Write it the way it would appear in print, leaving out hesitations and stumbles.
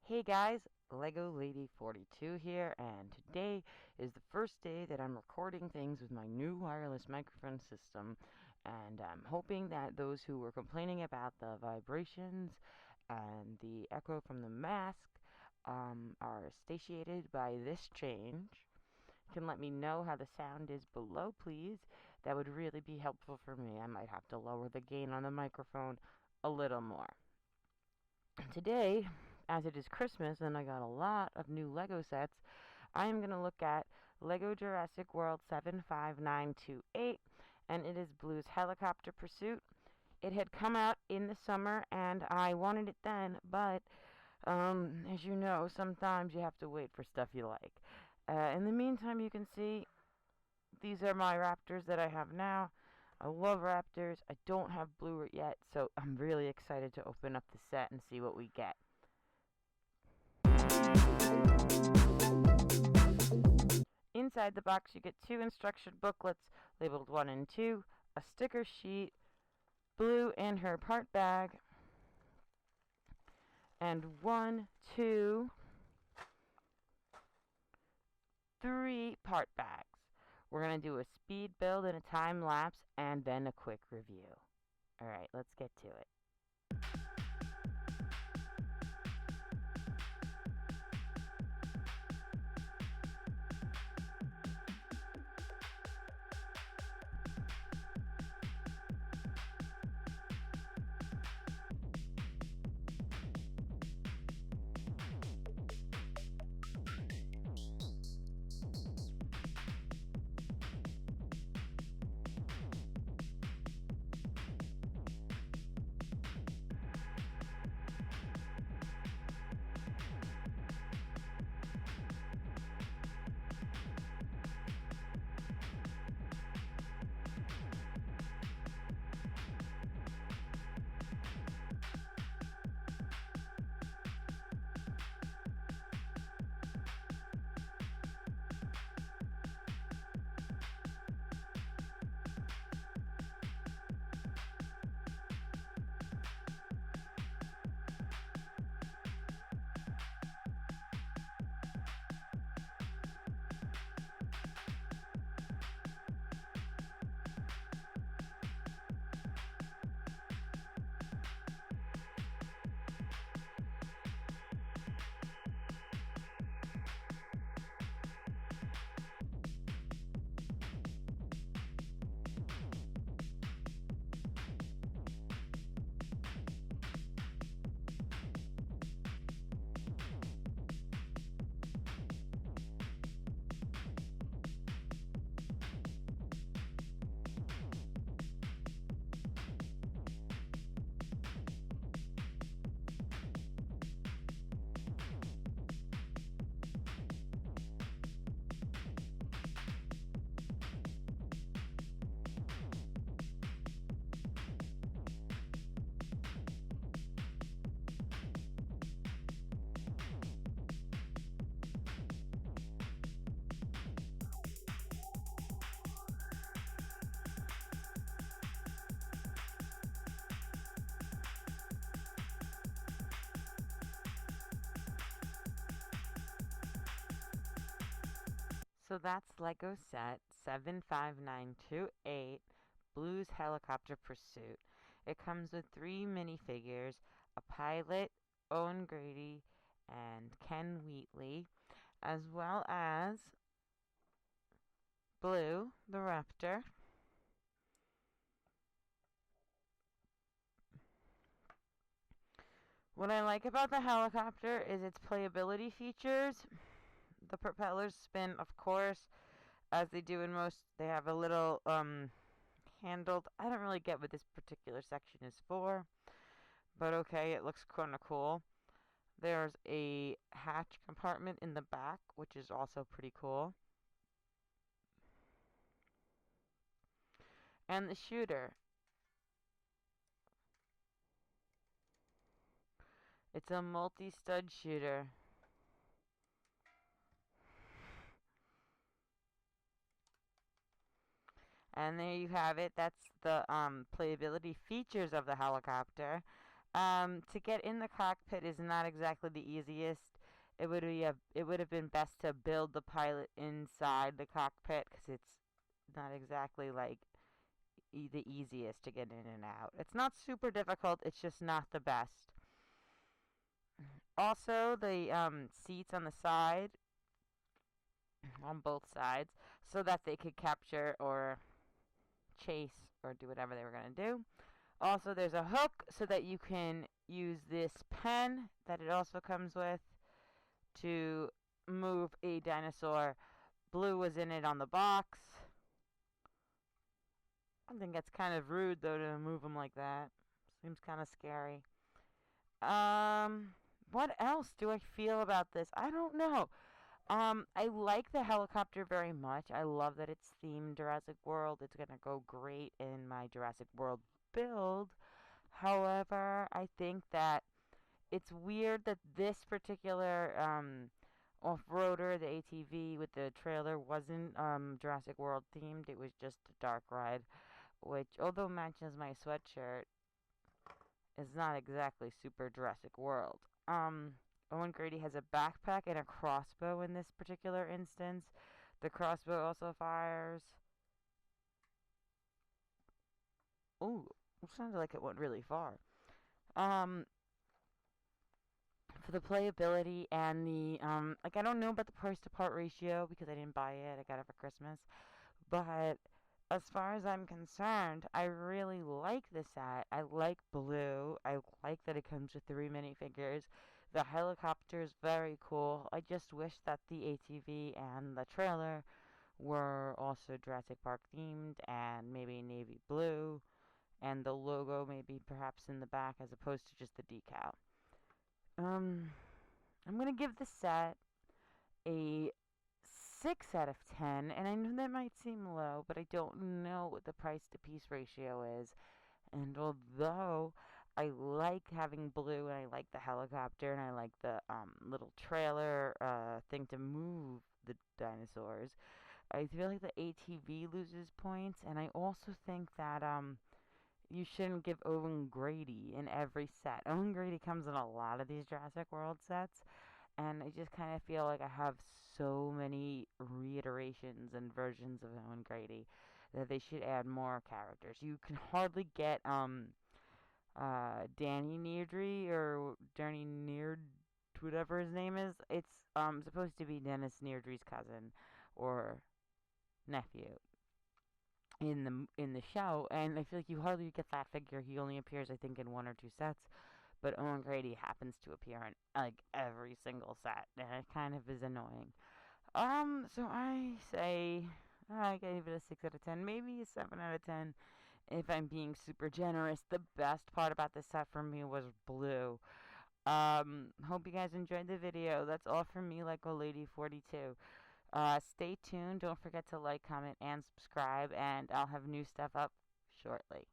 Hey guys, Lego Lady 42 here, and today is the first day that I'm recording things with my new wireless microphone system, and I'm hoping that those who were complaining about the vibrations and the echo from the mask are satiated by this change. You can let me know how the sound is below, please. That would really be helpful for me. I might have to lower the gain on the microphone a little more. Today, as it is Christmas and I got a lot of new Lego sets, I am going to look at Lego Jurassic World 75928, and it is Blue's Helicopter Pursuit. It had come out in the summer and I wanted it then, but as you know, sometimes you have to wait for stuff you like. In the meantime, you can see these are my Raptors that I have now. I love Raptors. I don't have Blue yet, so I'm really excited to open up the set and see what we get. Inside the box, you get two instruction booklets labeled 1 and 2, a sticker sheet, Blue in her part bag, and 1, 2, 3 part bags. We're going to do a speed build and a time lapse and then a quick review. Alright, let's get to it. So that's Lego set 75928, Blue's Helicopter Pursuit. It comes with 3 minifigures, a pilot, Owen Grady, and Ken Wheatley, as well as Blue, the Raptor. What I like about the helicopter is its playability features. The propellers spin, of course, as they do in most. They have a little handled. I don't really get what this particular section is for, but okay, it looks kind of cool. There's a hatch compartment in the back, which is also pretty cool. And the shooter. It's a multi-stud shooter. And there you have it. That's the playability features of the helicopter. To get in the cockpit is not exactly the easiest. It would have been best to build the pilot inside the cockpit because it's not exactly like the easiest to get in and out. It's not super difficult. It's just not the best. Also, the seats on the side, on both sides, so that they could capture or chase or do whatever they were going to do. Also, there's a hook so that you can use this pen that it also comes with to move a dinosaur. Blue was in it on the box. I think that's kind of rude though to move them like that. Seems kind of scary. What else do I feel about this? I don't know. I like the helicopter very much. I love that it's themed Jurassic World. It's gonna go great in my Jurassic World build. However, I think that it's weird that this particular off-roader, the ATV with the trailer, wasn't Jurassic World themed. It was just a dark ride, which, although matches my sweatshirt, is not exactly super Jurassic World. Owen Grady has a backpack and a crossbow in this particular instance. The crossbow also fires. Ooh, it sounded like it went really far. Um, for the playability and the like, I don't know about the price to part ratio because I didn't buy it. I got it for Christmas. But as far as I'm concerned, I really like the set. I like blue. I like that it comes with 3 minifigures. The helicopter is very cool. I just wish that the ATV and the trailer were also Jurassic Park themed and maybe navy blue, and the logo maybe perhaps in the back as opposed to just the decal. Um, I'm gonna give the set a 6 out of 10, and I know that might seem low, but I don't know what the price to piece ratio is. And although I like having blue and I like the helicopter and I like the little trailer thing to move the dinosaurs, I feel like the ATV loses points, and I also think that you shouldn't give Owen Grady in every set. Owen Grady comes in a lot of these Jurassic World sets, and I just kind of feel like I have so many reiterations and versions of Owen Grady that they should add more characters. You can hardly get Danny Neardry or Danny Neard, whatever his name is. It's supposed to be Dennis Neardry's cousin or nephew in the show, and I feel like you hardly get that figure. He only appears, I think, in 1 or 2 sets, but Owen Grady happens to appear in like every single set, and it kind of is annoying. So I say I gave it a 6 out of 10, maybe a 7 out of 10 if I'm being super generous. The best part about this set for me was blue. Hope you guys enjoyed the video. That's all from me, Lego Lady 42. Stay tuned. Don't forget to like, comment, and subscribe, and I'll have new stuff up shortly.